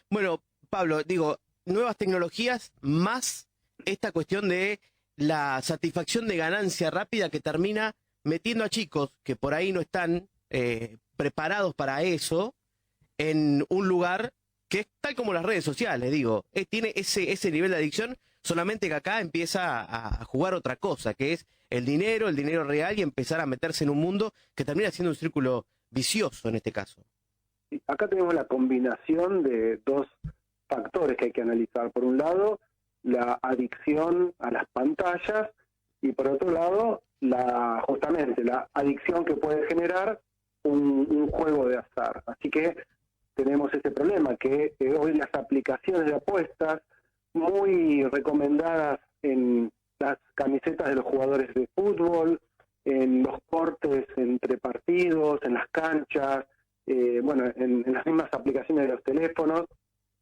Bueno, Pablo, digo, nuevas tecnologías más esta cuestión de la satisfacción de ganancia rápida que termina metiendo a chicos que por ahí no están preparados para eso en un lugar que es tal como las redes sociales, digo, tiene ese nivel de adicción, solamente que acá empieza a jugar otra cosa, que es el dinero real y empezar a meterse en un mundo que termina siendo un círculo vicioso en este caso. Acá tenemos la combinación de dos factores que hay que analizar. Por un lado, la adicción a las pantallas y por otro lado, justamente la adicción que puede generar un juego de azar. Así que tenemos ese problema, que hoy las aplicaciones de apuestas, muy recomendadas en las camisetas de los jugadores de fútbol, en los cortes entre partidos, en las canchas, en las mismas aplicaciones de los teléfonos,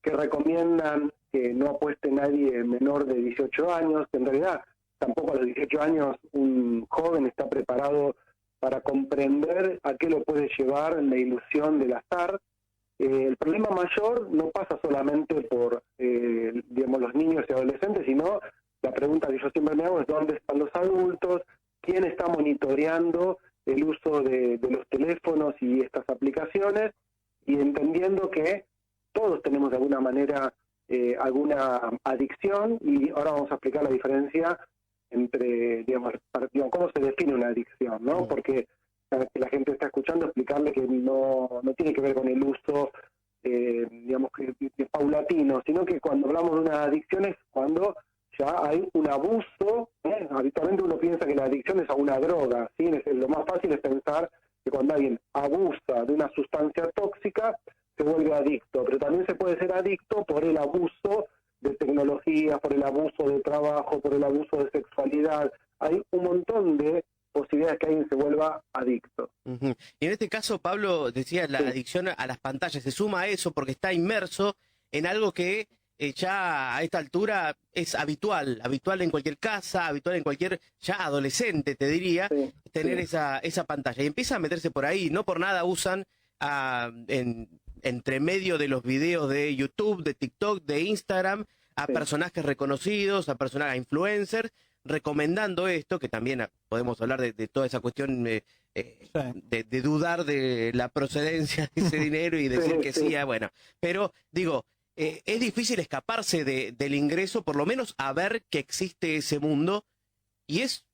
que recomiendan que no apueste nadie menor de 18 años, que en realidad tampoco a los 18 años un joven está preparado para comprender a qué lo puede llevar la ilusión del azar. El problema mayor no pasa solamente por los niños y adolescentes, sino la pregunta que yo siempre me hago es ¿dónde están los adultos? ¿Quién está monitoreando el uso de los teléfonos y estas aplicaciones? Y entendiendo que todos tenemos de alguna manera alguna adicción, y ahora vamos a explicar la diferencia entre, cómo se define una adicción, ¿no? Porque la gente está escuchando, explicarle que no tiene que ver con el uso, que paulatino, sino que cuando hablamos de una adicción es cuando ya hay un abuso. Habitualmente uno piensa que la adicción es a una droga, ¿sí? Lo más fácil es pensar que cuando alguien abusa de una sustancia tóxica se vuelve adicto, pero también se puede ser adicto por el abuso de tecnología, por el abuso de trabajo, por el abuso de sexualidad. Hay un montón de posibilidades que alguien se vuelva adicto. Y en este caso, Pablo, decía la adicción a las pantallas, se suma a eso porque está inmerso en algo que ya a esta altura es habitual en cualquier casa, habitual en cualquier ya adolescente, te diría, tener esa pantalla. Y empieza a meterse por ahí, no por nada usan entre medio de los videos de YouTube, de TikTok, de Instagram, a personajes reconocidos, a influencers, recomendando esto, que también podemos hablar de toda esa cuestión de dudar de la procedencia de ese dinero y decir que sí, bueno. Pero, digo, es difícil escaparse del ingreso, por lo menos a ver que existe ese mundo, y es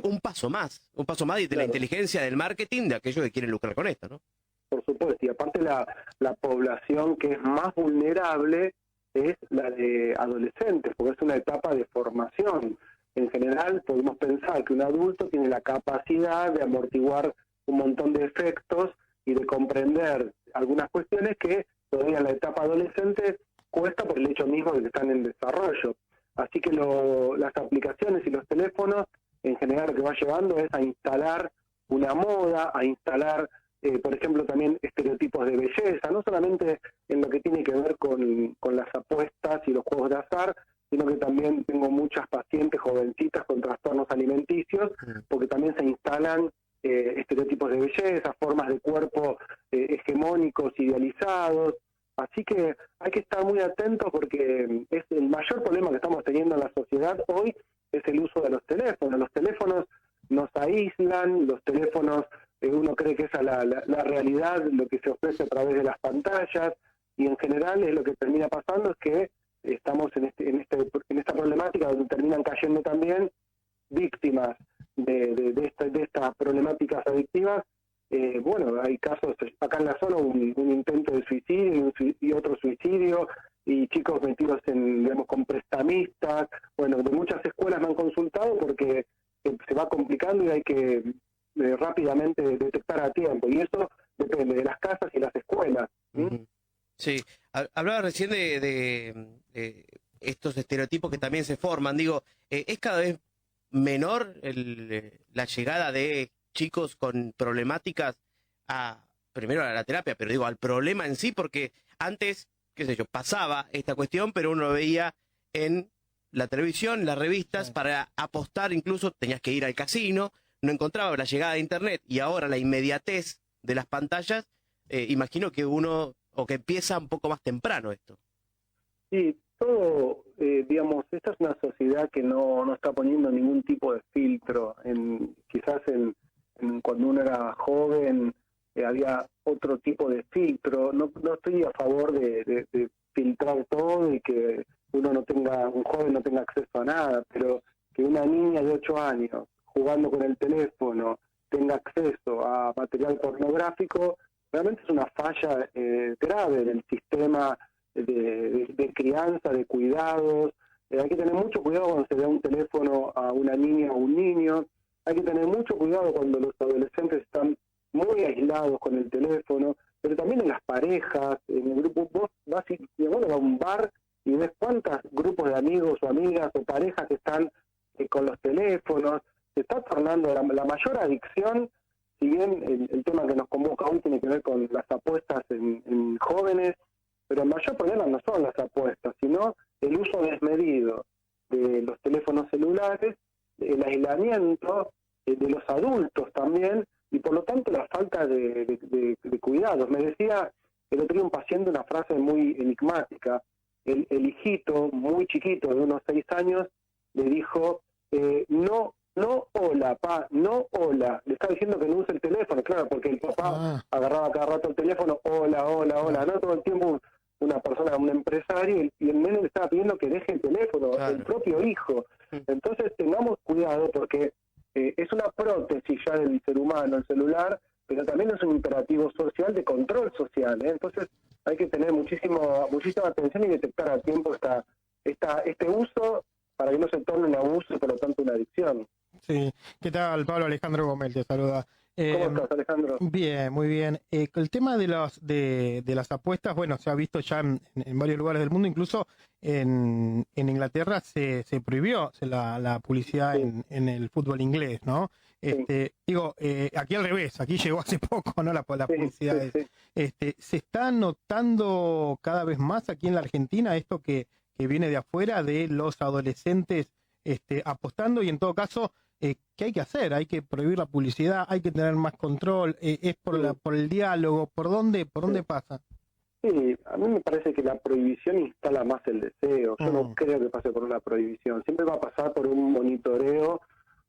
un paso más de la inteligencia, del marketing, de aquellos que quieren lucrar con esto, ¿no? Por supuesto, y aparte la población que es más vulnerable es la de adolescentes, porque es una etapa de formación. En general, podemos pensar que un adulto tiene la capacidad de amortiguar un montón de efectos y de comprender algunas cuestiones que todavía en la etapa adolescente cuesta por el hecho mismo de que están en desarrollo. Así que las aplicaciones y los teléfonos, en general, lo que va llevando es a instalar una moda, a instalar por ejemplo, también estereotipos de belleza, no solamente en lo que tiene que ver con las apuestas y los juegos de azar, sino que también tengo muchas pacientes jovencitas con trastornos alimenticios, porque también se instalan estereotipos de belleza, formas de cuerpo hegemónicos, idealizados. Así que hay que estar muy atentos porque es el mayor problema que estamos teniendo en la sociedad hoy es el uso de los teléfonos. Los teléfonos nos aíslan, los teléfonos uno cree que esa es la realidad, lo que se ofrece a través de las pantallas, y en general es lo que termina pasando es que estamos en esta problemática donde terminan cayendo también víctimas de estas problemáticas adictivas. Hay casos acá en la zona, un intento de suicidio y otro suicidio, y chicos metidos con prestamistas. De muchas escuelas me han consultado porque se va complicando y hay que rápidamente detectar a tiempo, y eso depende de las casas y las escuelas. Sí, hablaba recién de estos estereotipos que también se forman, digo, es cada vez menor la llegada de chicos con problemáticas primero a la terapia, pero digo, al problema en sí, porque antes, qué sé yo, pasaba esta cuestión, pero uno lo veía en la televisión, las revistas, para apostar incluso tenías que ir al casino, no encontraba la llegada de internet, y ahora la inmediatez de las pantallas, imagino que que empieza un poco más temprano esto. Sí, todo, digamos, esta es una sociedad que no está poniendo ningún tipo de filtro. Quizás cuando uno era joven había otro tipo de filtro. No estoy a favor de filtrar todo y que un joven no tenga acceso a nada, pero que una niña de 8 años jugando con el teléfono tenga acceso a material pornográfico, realmente es una falla grave del sistema de crianza, de cuidados. Hay que tener mucho cuidado cuando se da un teléfono a una niña o un niño. Hay que tener mucho cuidado cuando los adolescentes están muy aislados con el teléfono, pero también en las parejas, en el grupo. Vos vas a un bar y ves cuántos grupos de amigos o amigas o parejas que están con los teléfonos. Se está tornando la mayor adicción, si bien el tema que nos convoca hoy tiene que ver con las apuestas en jóvenes, pero el mayor problema no son las apuestas, sino el uso desmedido de los teléfonos celulares, el aislamiento de los adultos también, y por lo tanto la falta de cuidados. Me decía el otro día un paciente una frase muy enigmática. El hijito, muy chiquito, de unos 6 años, le dijo, no, hola, pa, no, hola. Le estaba diciendo que no use el teléfono, claro, porque el papá agarraba cada rato el teléfono, hola, no todo el tiempo una persona, un empresario, y el nene le estaba pidiendo que deje el teléfono, claro, el propio hijo. Entonces tengamos cuidado porque es una prótesis ya del ser humano, el celular, pero también es un imperativo social de control social, ¿eh? Entonces hay que tener muchísima atención y detectar a tiempo este uso para que no se torne un abuso y por lo tanto una adicción. Sí. ¿Qué tal, Pablo? Alejandro Gómez te saluda. ¿Cómo estás, Alejandro? Bien, muy bien. El tema de las apuestas, bueno, se ha visto ya en varios lugares del mundo, incluso en Inglaterra se prohibió la publicidad sí, en el fútbol inglés, ¿no? Sí. Aquí al revés, aquí llegó hace poco, ¿no? La publicidad. Sí. ¿Se está notando cada vez más aquí en la Argentina esto que viene de afuera de los adolescentes apostando y en todo caso, ¿qué hay que hacer? Hay que prohibir la publicidad, hay que tener más control, es por el diálogo, ¿por dónde pasa? Sí, a mí me parece que la prohibición instala más el deseo. Yo no creo que pase por una prohibición. Siempre va a pasar por un monitoreo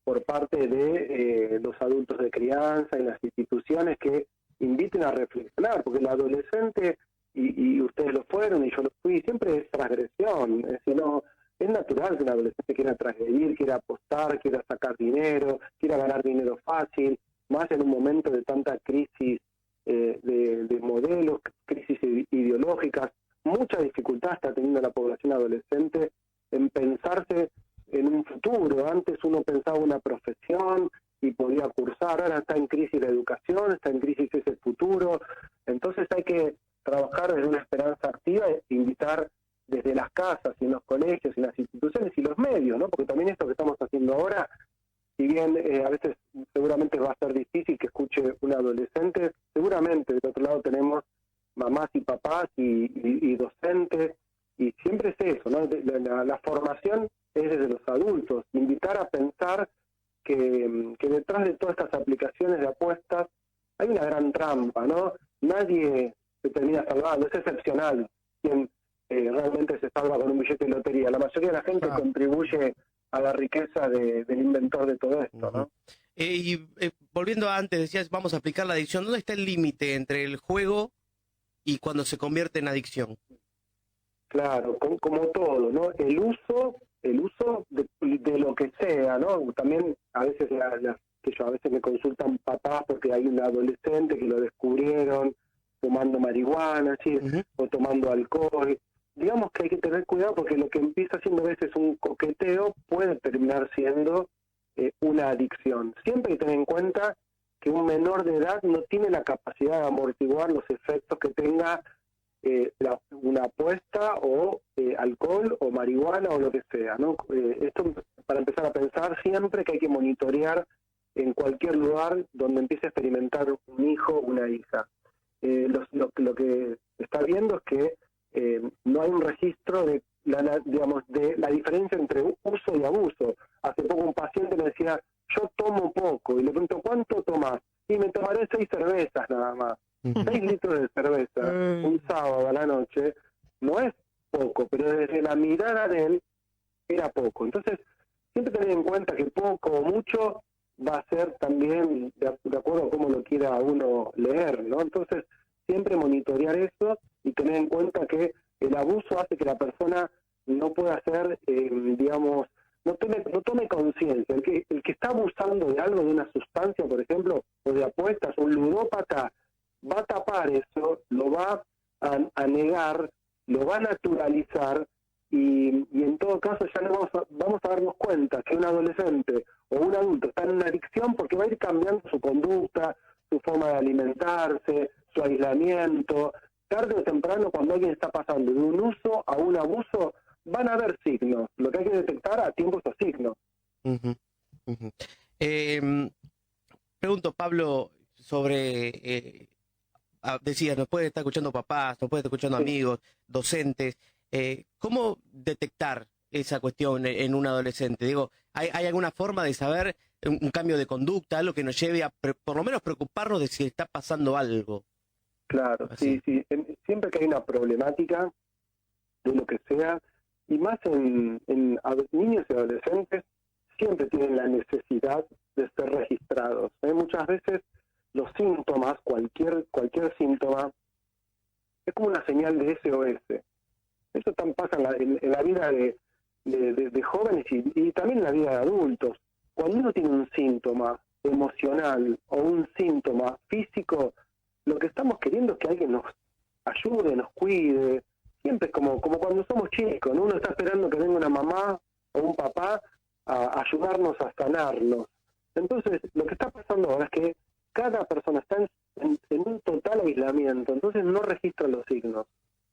por parte de los adultos de crianza y las instituciones que inviten a reflexionar, porque el adolescente, y ustedes lo fueron y yo lo fui, siempre es transgresión. Es decir, no, es natural que un adolescente quiera transgredir, quiera apostar, quiera sacar dinero, quiera ganar dinero fácil, más en un momento de tanta crisis de modelos, crisis ideológicas. Mucha dificultad está teniendo la población adolescente en pensarse en un futuro. Antes uno pensaba una profesión y podía cursar, ahora está en crisis la educación, está en crisis ese futuro. Entonces hay que trabajar desde una esperanza activa e invitar desde las casas y en los colegios y en las instituciones y los medios, ¿no? Porque también esto que estamos haciendo ahora, si bien a veces seguramente va a ser difícil que escuche un adolescente, seguramente del otro lado tenemos mamás y papás y docentes, y siempre es eso, ¿no? La formación es desde los adultos, invitar a pensar que detrás de todas estas aplicaciones de apuestas hay una gran trampa, ¿no? Nadie se termina salvando, es excepcional quien realmente se salva con un billete de lotería. La mayoría de la gente contribuye a la riqueza del inventor de todo esto, ¿no? Volviendo a antes, decías, vamos a aplicar la adicción. ¿Dónde está el límite entre el juego y cuando se convierte en adicción? Claro, como todo, ¿no? El uso de lo que sea, ¿no? También a veces a veces me consultan papás porque hay un adolescente que lo descubrieron tomando marihuana, ¿sí? O tomando alcohol. Digamos que hay que tener cuidado porque lo que empieza siendo a veces un coqueteo puede terminar siendo una adicción. Siempre hay que tener en cuenta que un menor de edad no tiene la capacidad de amortiguar los efectos que tenga una apuesta o alcohol o marihuana o lo que sea, ¿no? Esto para empezar a pensar siempre que hay que monitorear en cualquier lugar donde empiece a experimentar un hijo o una hija. Lo que se está viendo es que no hay un registro de la diferencia entre uso y abuso. Hace poco un paciente me decía, yo tomo poco, y le pregunto, ¿cuánto tomás? Y me tomaré 6 cervezas nada más. 6 litros de cerveza un sábado a la noche no es poco, pero mirara de él era poco. Entonces, siempre tener en cuenta que poco o mucho va a ser también de acuerdo a cómo lo quiera uno leer, ¿no? Entonces, siempre monitorear eso y tener en cuenta que el abuso hace que la persona no pueda hacer, digamos, no tome conciencia. El que está abusando de algo, de una sustancia, por ejemplo, o de apuestas, un ludópata, va a tapar eso, lo va a negar, lo va a naturalizar, y en todo caso ya no vamos a darnos cuenta que un adolescente o un adulto está en una adicción porque va a ir cambiando su conducta, su forma de alimentarse, su aislamiento. Tarde o temprano, cuando alguien está pasando de un uso a un abuso, van a haber signos. Lo que hay que detectar a tiempo esos signos. Ujú, ujú. Pregunto, Pablo, sobre, decías, nos puede estar escuchando papás, nos puede estar escuchando Sí. amigos, docentes. ¿Cómo detectar esa cuestión en un adolescente? Digo, ¿hay alguna forma de saber un cambio de conducta, algo que nos lleve a por lo menos preocuparnos de si está pasando algo? Claro, Así. sí. Siempre que hay una problemática, de lo que sea, y más en niños y adolescentes, siempre tienen la necesidad de ser registrados. Muchas veces los síntomas, cualquier síntoma, es como una señal de SOS. Eso tan pasa en la vida de jóvenes y también en la vida de adultos. Cuando uno tiene un síntoma emocional o un síntoma físico, lo que estamos queriendo es que alguien nos ayude, nos cuide. Siempre es como cuando somos chicos, ¿no? Uno está esperando que venga una mamá o un papá a ayudarnos a sanarnos. Entonces, lo que está pasando ahora es que cada persona está en un total aislamiento, entonces no registra los signos.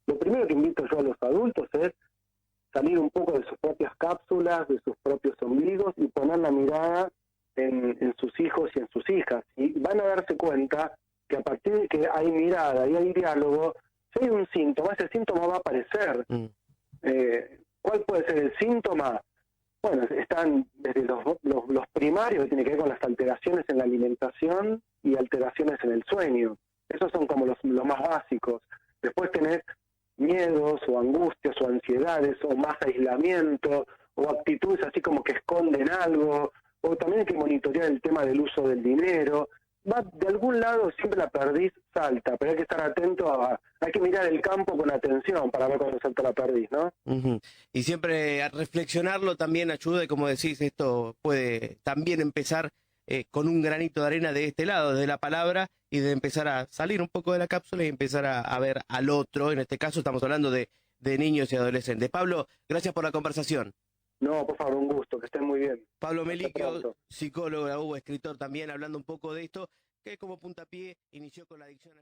Lo primero que invito yo a los adultos es salir un poco de sus propias cápsulas, de sus propios ombligos y poner la mirada en sus hijos y en sus hijas. Y van a darse cuenta que a partir de que hay mirada y hay diálogo, si hay un síntoma, ese síntoma va a aparecer. ¿Cuál puede ser el síntoma? Bueno, están desde los primarios, que tiene que ver con las alteraciones en la alimentación y alteraciones en el sueño. Esos son como los más básicos. Después tenés miedos o angustias o ansiedades o más aislamiento o actitudes así como que esconden algo, o también hay que monitorear el tema del uso del dinero. Va de algún lado, siempre la perdiz salta, pero hay que estar atento hay que mirar el campo con atención para ver cuando salta la perdiz, ¿no? Ujú. Y siempre a reflexionarlo también ayuda, y como decís, esto puede también empezar con un granito de arena de este lado, de la palabra, y de empezar a salir un poco de la cápsula y empezar a ver al otro. En este caso estamos hablando de niños y adolescentes. Pablo, gracias por la conversación. No, por favor, un gusto, que estén muy bien. Pablo Hasta Melicchio, pronto. psicólogo, escritor también, hablando un poco de esto, que como puntapié inició con la adicción.